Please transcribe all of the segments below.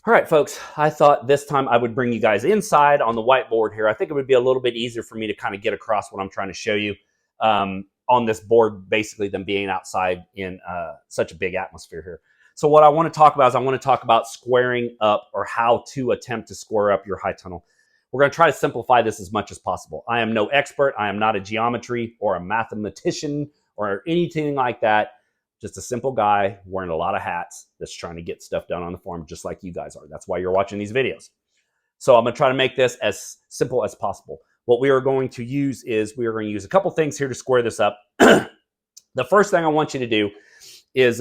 All right, folks, I thought this time I would bring you guys inside on the whiteboard here. I think it would be a little bit easier for me to kind of get across what I'm trying to show you on this board, basically, than being outside in such a big atmosphere here. So what I want to talk about is I want to talk about squaring up, or how to attempt to square up your high tunnel. We're going to try to simplify this as much as possible. I am no expert. I am not a geometry or a mathematician or anything like that. Just a simple guy wearing a lot of hats that's trying to get stuff done on the farm, just like you guys are. That's why you're watching these videos. So I'm going to try to make this as simple as possible. What we are going to use is we are going to use a couple things here to square this up. The first thing I want you to do is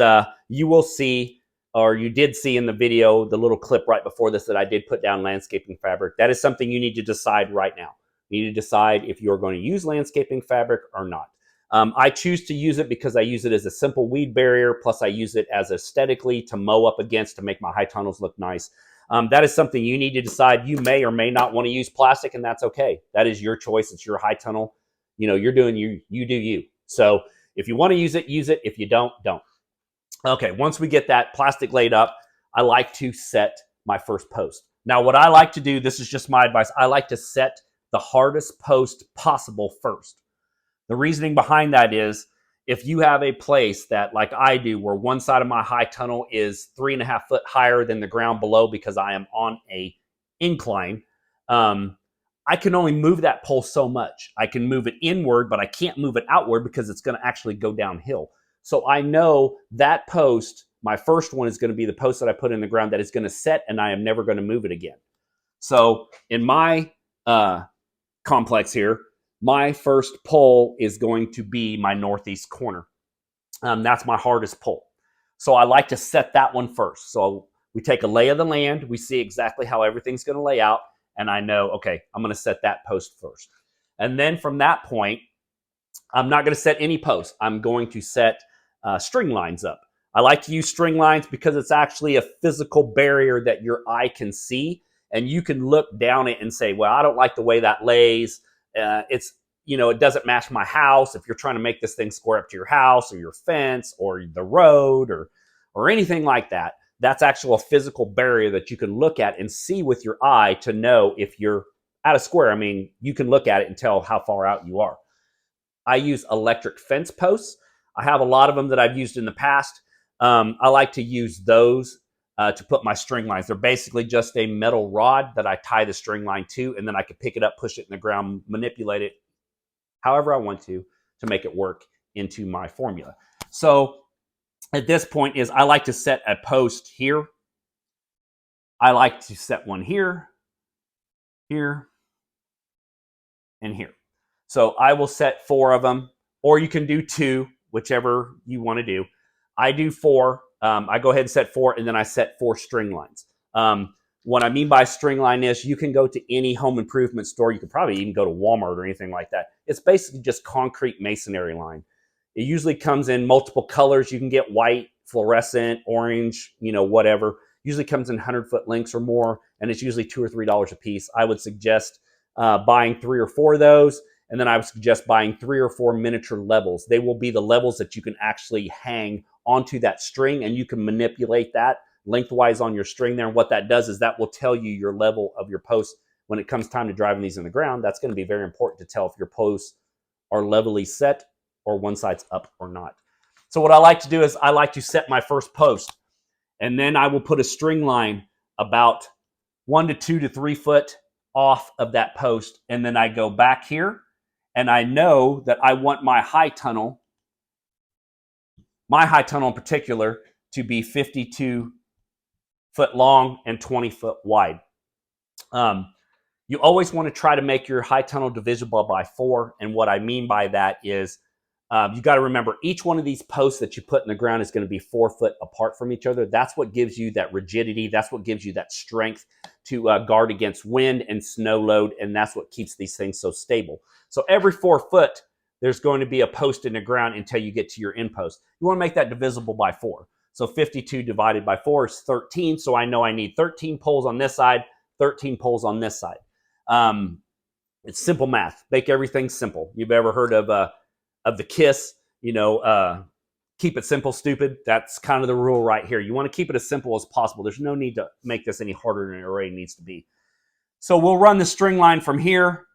you will see, or you did see in the video, the little clip right before this, that I did put down landscaping fabric. That is something you need to decide right now. You need to decide if you're going to use landscaping fabric or not. I choose to use it because I use it as a simple weed barrier, plus I use it as aesthetically to mow up against to make my high tunnels look nice. That is something you need to decide. You may or may not want to use plastic, and that's okay. That is your choice. It's your high tunnel. You know, you're doing you do you. So if you want to use it, use it. If you don't, don't. Okay, once we get that plastic laid up, I like to set my first post. Now, what I like to do, this is just my advice, I like to set the hardest post possible first. The reasoning behind that is, if you have a place that, like I do, where one side of my high tunnel is 3.5 foot higher than the ground below because I am on a incline, I can only move that pole so much. I can move it inward, but I can't move it outward because it's going to actually go downhill. So I know that post, my first one, is going to be the post that I put in the ground that is going to set, and I am never going to move it again. So in my complex here, my first pole is going to be my northeast corner. That's my hardest pole. So I like to set that one first. So we take a lay of the land. We see exactly how everything's going to lay out. And I know, okay, I'm going to set that post first. And then from that point, I'm not going to set any posts. I'm going to set string lines up. I like to use string lines because it's actually a physical barrier that your eye can see. And you can look down it and say, well, I don't like the way that lays. It's, it doesn't match my house. If you're trying to make this thing square up to your house or your fence or the road or anything like that, that's actually a physical barrier that you can look at and see with your eye to know if you're at a square. I mean, you can look at it and tell how far out you are. I use electric fence posts. I have a lot of them that I've used in the past. I like to use those to put my string lines. They're basically just a metal rod that I tie the string line to, and then I can pick it up, push it in the ground, manipulate it however I want to make it work into my formula. So at this point is I like to set a post here. I like to set one here, here, and here. So I will set 4 of them, or you can do 2, whichever you want to do. I do 4. I go ahead and set 4, and then I set 4 string lines. What I mean by string line is you can go to any home improvement store. You could probably even go to Walmart or anything like that. It's basically just concrete masonry line. It usually comes in multiple colors. You can get white, fluorescent, orange, whatever. Usually comes in 100-foot lengths or more, and it's usually $2 or $3 a piece. I would suggest buying 3 or 4 of those, and then I would suggest buying 3 or 4 miniature levels. They will be the levels that you can actually hang onto that string, and you can manipulate that lengthwise on your string there. And what that does is that will tell you your level of your posts when it comes time to driving these in the ground. That's going to be very important to tell if your posts are levelly set or one side's up or not. So what I like to do is I like to set my first post, and then I will put a string line about 1 to 2 to 3 foot off of that post. And then I go back here, and I know that I want my high tunnel in particular, to be 52 foot long and 20 foot wide. You always want to try to make your high tunnel divisible by 4. And what I mean by that is you got to remember each one of these posts that you put in the ground is going to be 4 foot apart from each other. That's what gives you that rigidity. That's what gives you that strength to guard against wind and snow load. And that's what keeps these things so stable. So every 4 foot, there's going to be a post in the ground until you get to your end post. You want to make that divisible by 4. So 52 divided by 4 is 13. So I know I need 13 poles on this side, 13 poles on this side. It's simple math. Make everything simple. You've ever heard of the KISS, Keep it simple, stupid. That's kind of the rule right here. You want to keep it as simple as possible. There's no need to make this any harder than it already needs to be. So we'll run the string line from here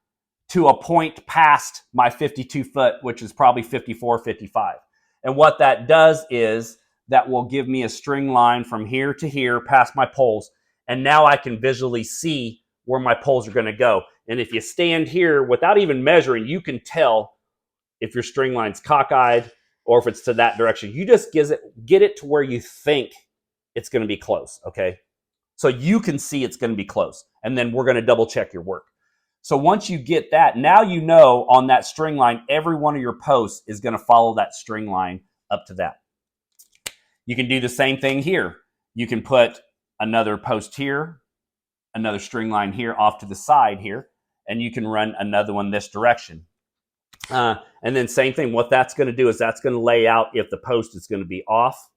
to a point past my 52 foot, which is probably 54, 55. And what that does is that will give me a string line from here to here past my poles. And now I can visually see where my poles are going to go. And if you stand here without even measuring, you can tell if your string line's cockeyed or if it's to that direction. You just get it to where you think it's going to be close, okay? So you can see it's going to be close. And then we're going to double check your work. So once you get that, now you know on that string line, every one of your posts is going to follow that string line up to that. You can do the same thing here. You can put another post here, another string line here off to the side here, and you can run another one this direction. And then same thing, what that's going to do is that's going to lay out if the post is going to be off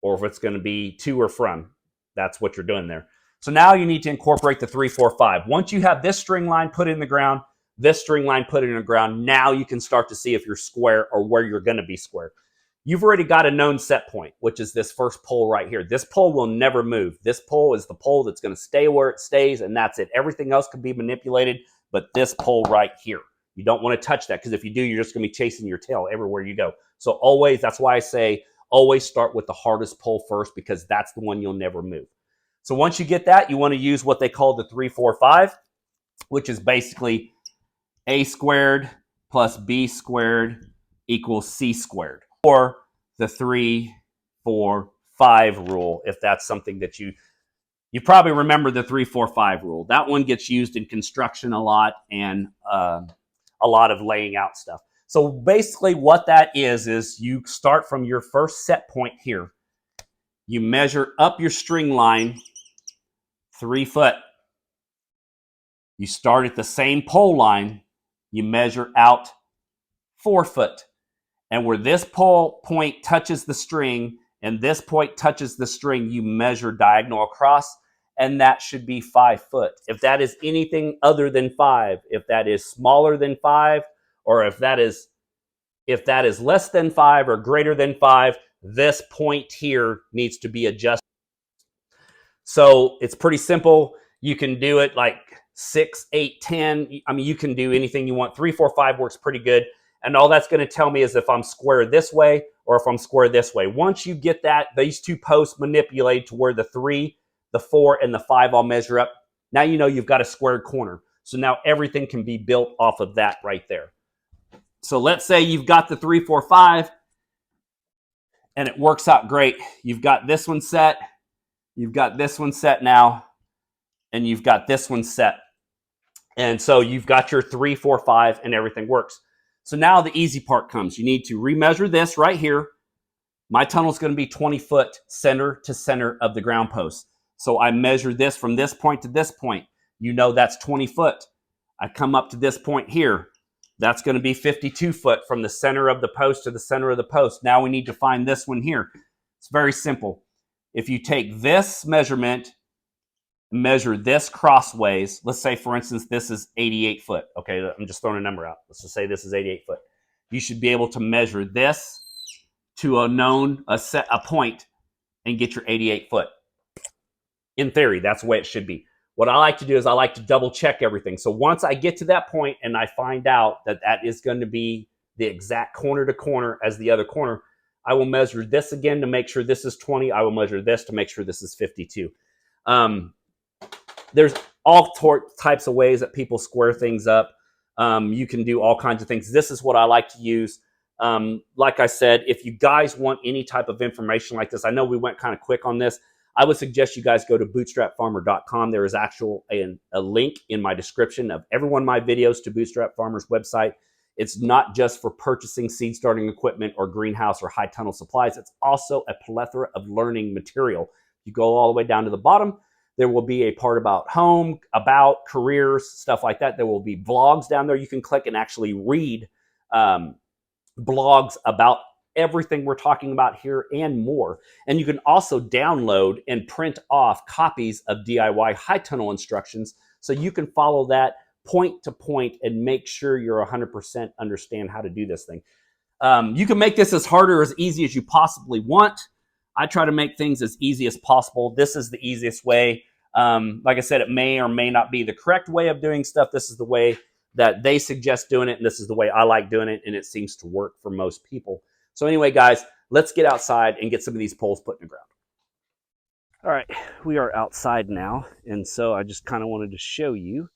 or if it's going to be to or from. That's what you're doing there. So now you need to incorporate the 3, 4, 5. Once you have this string line put in the ground, this string line put in the ground, now you can start to see if you're square or where you're going to be square. You've already got a known set point, which is this first pole right here. This pole will never move. This pole is the pole that's going to stay where it stays, and that's it. Everything else can be manipulated, but this pole right here. You don't want to touch that, because if you do, you're just going to be chasing your tail everywhere you go. So always, that's why I say always start with the hardest pole first, because that's the one you'll never move. So once you get that, you want to use what they call the 3, 4, 5, which is basically a squared plus b squared equals c squared, or the 3, 4, 5 rule, if that's something that you probably remember. The 3, 4, 5 rule. That one gets used in construction a lot, and a lot of laying out stuff. So basically what that is you start from your first set point here. You measure up your string line 3 foot. You start at the same pole line. You measure out 4 foot. And where this pole point touches the string and this point touches the string, you measure diagonal across, and that should be 5 foot. If that is anything other than 5, if that is smaller than 5, or if that is less than 5 or greater than 5, this point here needs to be adjusted. So it's pretty simple. You can do it like 6, 8, 10. I mean, you can do anything you want. 3, 4, 5 works pretty good. And all that's going to tell me is if I'm square this way or if I'm square this way. Once you get these two posts manipulated to where the 3, the 4, and the 5 all measure up, now you know you've got a squared corner. So now everything can be built off of that right there. So let's say you've got the 3, 4, 5, and it works out great. You've got this one set. You've got this one set now, and you've got this one set. And so you've got your 3, 4, 5, and everything works. So now the easy part comes. You need to remeasure this right here. My tunnel is going to be 20 foot center to center of the ground post. So I measure this from this point to this point. You know that's 20 foot. I come up to this point here. That's going to be 52 foot from the center of the post to the center of the post. Now we need to find this one here. It's very simple. If you take this measurement, measure this crossways, let's say, for instance, this is 88 foot. Okay, I'm just throwing a number out. Let's just say this is 88 foot. You should be able to measure this to a point and get your 88 foot. In theory, that's the way it should be. What I like to do is I like to double check everything. So once I get to that point and I find out that that is going to be the exact corner to corner as the other corner, I will measure this again to make sure this is 20. I will measure this to make sure this is 52. There's all types of ways that people square things up. You can do all kinds of things. This is what I like to use. Like I said, if you guys want any type of information like this, I know we went kind of quick on this. I would suggest you guys go to bootstrapfarmer.com. There is a link in my description of every one of my videos to Bootstrap Farmer's website. It's not just for purchasing seed starting equipment or greenhouse or high tunnel supplies. It's also a plethora of learning material. You go all the way down to the bottom. There will be a part about home, about careers, stuff like that. There will be blogs down there. You can click and actually read blogs about everything we're talking about here and more. And you can also download and print off copies of DIY high tunnel instructions so you can follow that point to point and make sure you're 100% understand how to do this thing. You can make this as hard or as easy as you possibly want. I try to make things as easy as possible. This is the easiest way. Like I said, it may or may not be the correct way of doing stuff. This is the way that they suggest doing it, and this is the way I like doing it, and it seems to work for most people. So anyway, guys, let's get outside and get some of these poles put in the ground. All right, we are outside now, and so I just kind of wanted to show you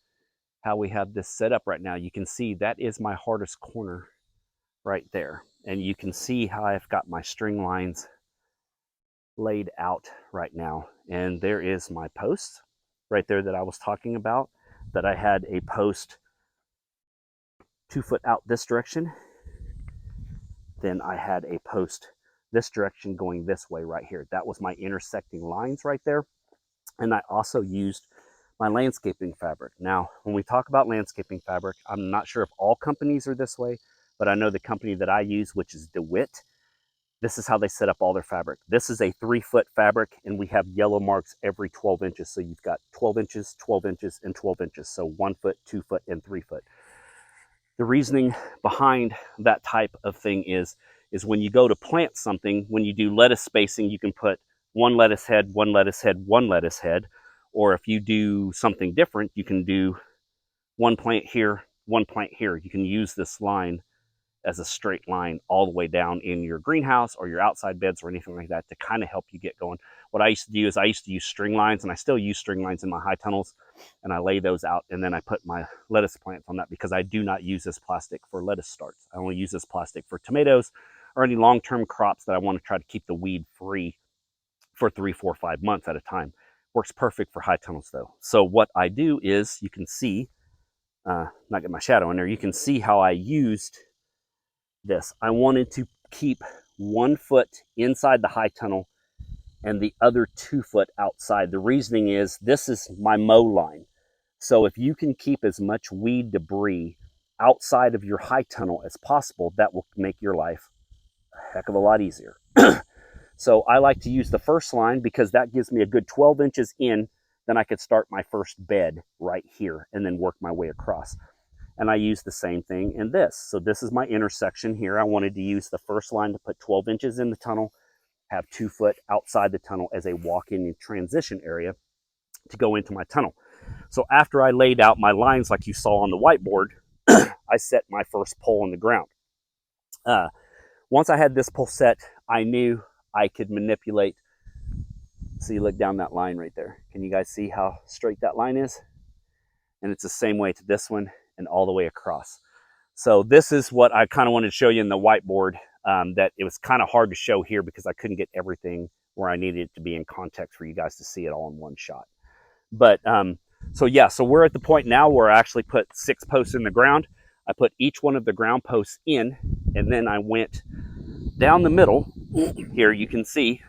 how we have this set up right now. You can see that is my hardest corner right there, and you can see how I've got my string lines laid out right now. And there is my post right there that I was talking about, that I had a post 2 foot out this direction. Then I had a post this direction going this way right here. That was my intersecting lines right there. And I also used my landscaping fabric. Now, when we talk about landscaping fabric, I'm not sure if all companies are this way, but I know the company that I use, which is DeWitt, this is how they set up all their fabric. This is a 3 foot fabric, and we have yellow marks every 12 inches. So you've got 12 inches, 12 inches, and 12 inches. So 1 foot, 2 foot, and 3 foot. The reasoning behind that type of thing is when you go to plant something, when you do lettuce spacing, you can put 1 lettuce head, 1 lettuce head, 1 lettuce head. Or if you do something different, you can do 1 plant here, 1 plant here. You can use this line as a straight line all the way down in your greenhouse or your outside beds or anything like that to kind of help you get going. What I used to do is I used to use string lines, and I still use string lines in my high tunnels, and I lay those out, and then I put my lettuce plants on that, because I do not use this plastic for lettuce starts. I only use this plastic for tomatoes or any long-term crops that I want to try to keep the weed free for 3, 4, 5 months at a time. Works perfect for high tunnels though. So what I do is, you can see, not get my shadow in there, you can see how I used this. I wanted to keep 1 foot inside the high tunnel and the other 2 foot outside. The reasoning is, this is my mow line. So if you can keep as much weed debris outside of your high tunnel as possible, that will make your life a heck of a lot easier. So I like to use the first line because that gives me a good 12 inches in. Then I could start my first bed right here and then work my way across. And I use the same thing in this. So this is my intersection here. I wanted to use the first line to put 12 inches in the tunnel, have 2 foot outside the tunnel as a walk-in transition area to go into my tunnel. So after I laid out my lines like you saw on the whiteboard, I set my first pole in the ground. Once I had this pole set, I knew I could manipulate. So you look down that line right there. Can you guys see how straight that line is? And it's the same way to this one and all the way across. So this is what I kind of wanted to show you in the whiteboard, that it was kind of hard to show here because I couldn't get everything where I needed it to be in context for you guys to see it all in one shot. But so yeah, so we're at the point now where I actually put 6 posts in the ground. I put each one of the ground posts in, and then I went down the middle here, you can see,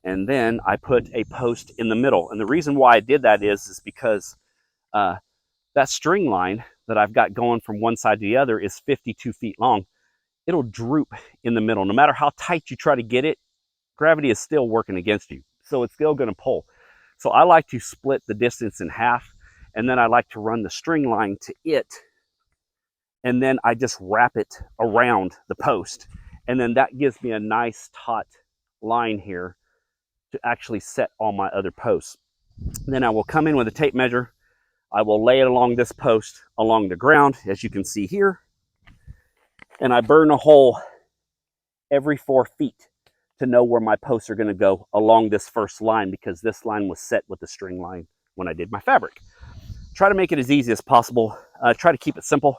and then I put a post in the middle. And the reason why I did that is because that string line that I've got going from one side to the other is 52 feet long. It'll droop in the middle. No matter how tight you try to get it, gravity is still working against you. So it's still going to pull. So I like to split the distance in half, and then I like to run the string line to it, and then I just wrap it around the post. And then that gives me a nice taut line here to actually set all my other posts. Then I will come in with a tape measure. I will lay it along this post along the ground, as you can see here. And I burn a hole every 4 feet to know where my posts are going to go along this first line, because this line was set with the string line when I did my fabric. Try to make it as easy as possible. Try to keep it simple,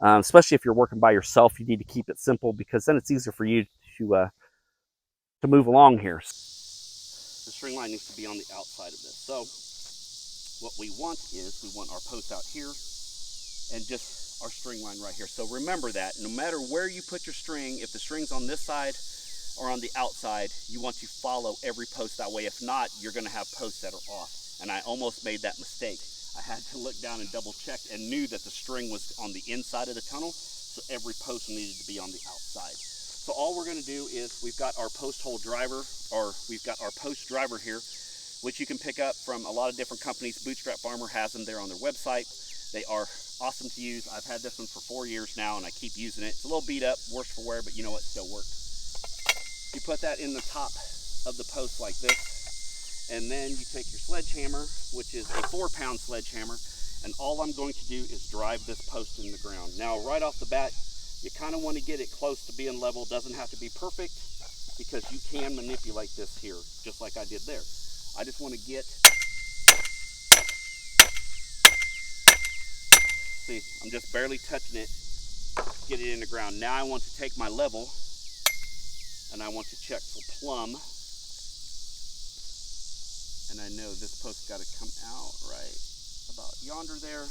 especially if you're working by yourself. You need to keep it simple, because then it's easier for you to move along here. The string line needs to be on the outside of this. So what we want is, we want our post out here and just our string line right here. So remember that no matter where you put your string, if the string's on this side or on the outside, you want to follow every post that way. If not, you're going to have posts that are off. And I almost made that mistake. I had to look down and double check and knew that the string was on the inside of the tunnel, so every post needed to be on the outside. So all we're going to do is, we've got our post hole driver, or we've got our post driver here, which you can pick up from a lot of different companies. Bootstrap Farmer has them there on their website. They are awesome to use. I've had this one for 4 years now, and I keep using it. It's a little beat up, worse for wear, but you know what, still works. You put that in the top of the post like this, and then you take your sledgehammer, which is a 4-pound sledgehammer, and all I'm going to do is drive this post in the ground. Now, right off the bat, you kind of want to get it close to being level. Doesn't have to be perfect, because you can manipulate this here, just like I did there. I just want to get, see, I'm just barely touching it, get it in the ground. Now I want to take my level, and I want to check for plumb. And I know this post's got to come out right about yonder there.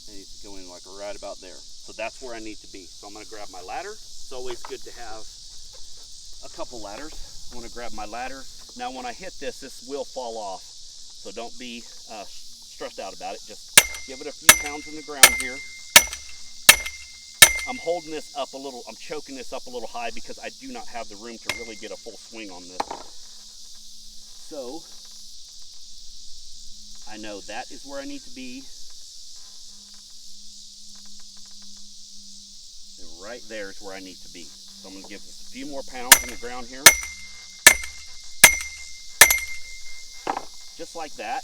It needs to go in like right about there. So that's where I need to be. So I'm going to grab my ladder. It's always good to have a couple ladders. I want to grab my ladder. Now when I hit this, this will fall off. So don't be stressed out about it. Just give it a few pounds in the ground here. I'm holding this up a little, I'm choking this up a little high because I do not have the room to really get a full swing on this. So, I know that is where I need to be. And right there is where I need to be. So I'm going to give this a few more pounds in the ground here. Just like that.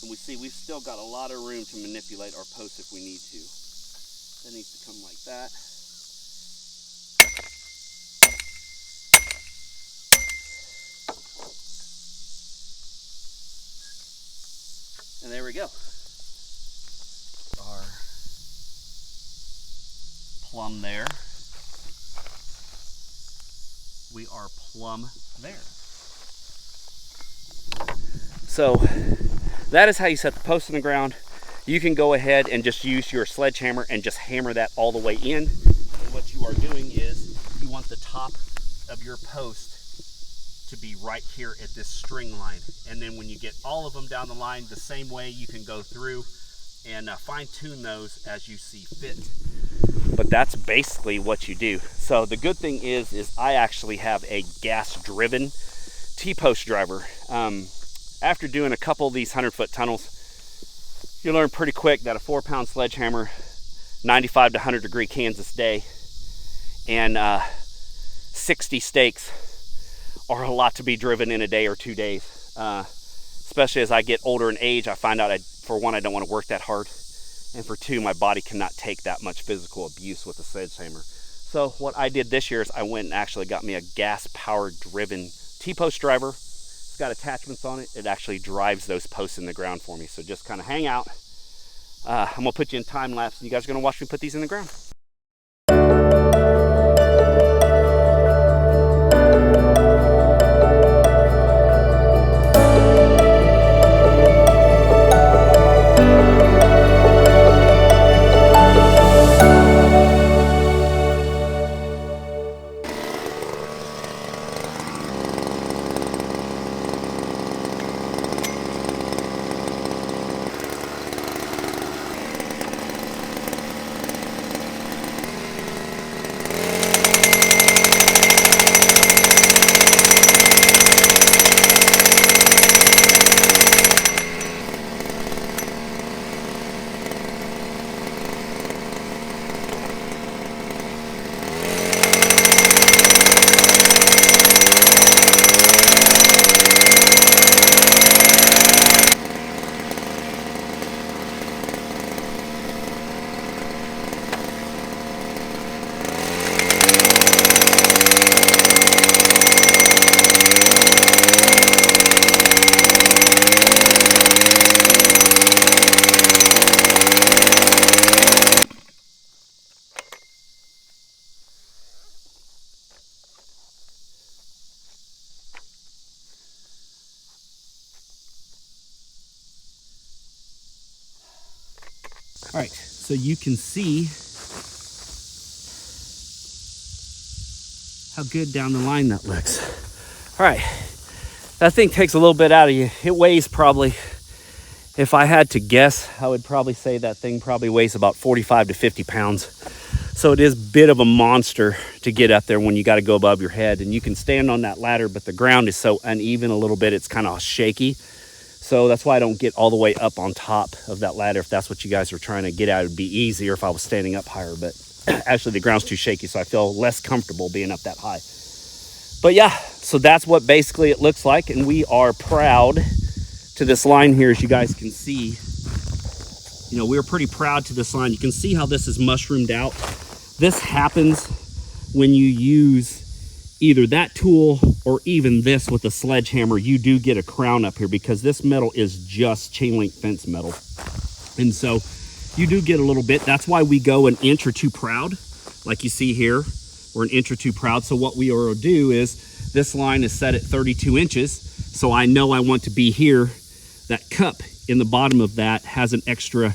And we see we've still got a lot of room to manipulate our post if we need to. That needs to come like that. And there we go. Our plumb there. We are plumb there. So that is how you set the post in the ground. You can go ahead and just use your sledgehammer and just hammer that all the way in. And what you are doing is you want the top of your post to be right here at this string line. And then when you get all of them down the line, the same way you can go through and fine tune those as you see fit. But that's basically what you do. So the good thing is I actually have a gas driven T-post driver. After doing a couple of these 100-foot tunnels, you learn pretty quick that a 4-pound sledgehammer, 95 to 100 degree Kansas day, and 60 stakes are a lot to be driven in a day or 2 days. Especially as I get older in age, I find out, for one, I don't want to work that hard, and for two, my body cannot take that much physical abuse with a sledgehammer. So what I did this year is I went and actually got me a gas-powered driven T-post driver. It's got attachments on it. It actually drives those posts in the ground for me. So just kind of hang out. I'm gonna put you in time lapse, and you guys are gonna watch me put these in the ground. All right, so you can see how good down the line that looks. All right, that thing takes a little bit out of you. It weighs probably, if I had to guess, I would probably say that thing probably weighs about 45 to 50 pounds. So it is a bit of a monster to get up there when you got to go above your head. And you can stand on that ladder, but the ground is so uneven a little bit, it's kind of shaky. So that's why I don't get all the way up on top of that ladder. If that's what you guys are trying to get at, it would be easier if I was standing up higher. But actually the ground's too shaky, so I feel less comfortable being up that high. But yeah, so that's what basically it looks like. And we are proud to this line here, as you guys can see. You know, we're pretty proud to this line. You can see how this is mushroomed out. This happens when you use either that tool or even this with a sledgehammer. You do get a crown up here because this metal is just chain link fence metal. And so you do get a little bit. That's why we go an inch or two proud. Like you see here, we're an inch or two proud. So what we will do is this line is set at 32 inches. So I know I want to be here. That cup in the bottom of that has an extra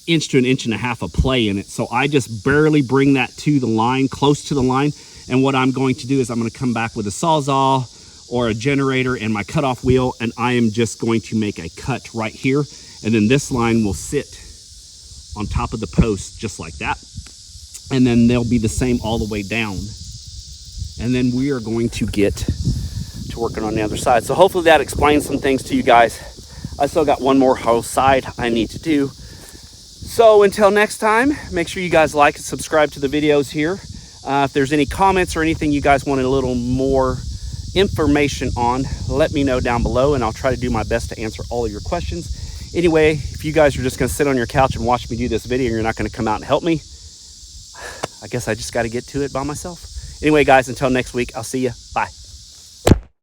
inch to an inch and a half of play in it. So I just barely bring that to the line, close to the line. And what I'm going to do is I'm going to come back with a Sawzall or a generator and my cutoff wheel, and I am just going to make a cut right here. And then this line will sit on top of the post just like that. And then they'll be the same all the way down. And then we are going to get to working on the other side. So hopefully that explains some things to you guys. I still got one more whole side I need to do. So until next time, make sure you guys like and subscribe to the videos here. If there's any comments or anything you guys want a little more information on, let me know down below and I'll try to do my best to answer all of your questions. Anyway, if you guys are just going to sit on your couch and watch me do this video and you're not going to come out and help me, I guess I just got to get to it by myself. Anyway, guys, until next week, I'll see you. Bye.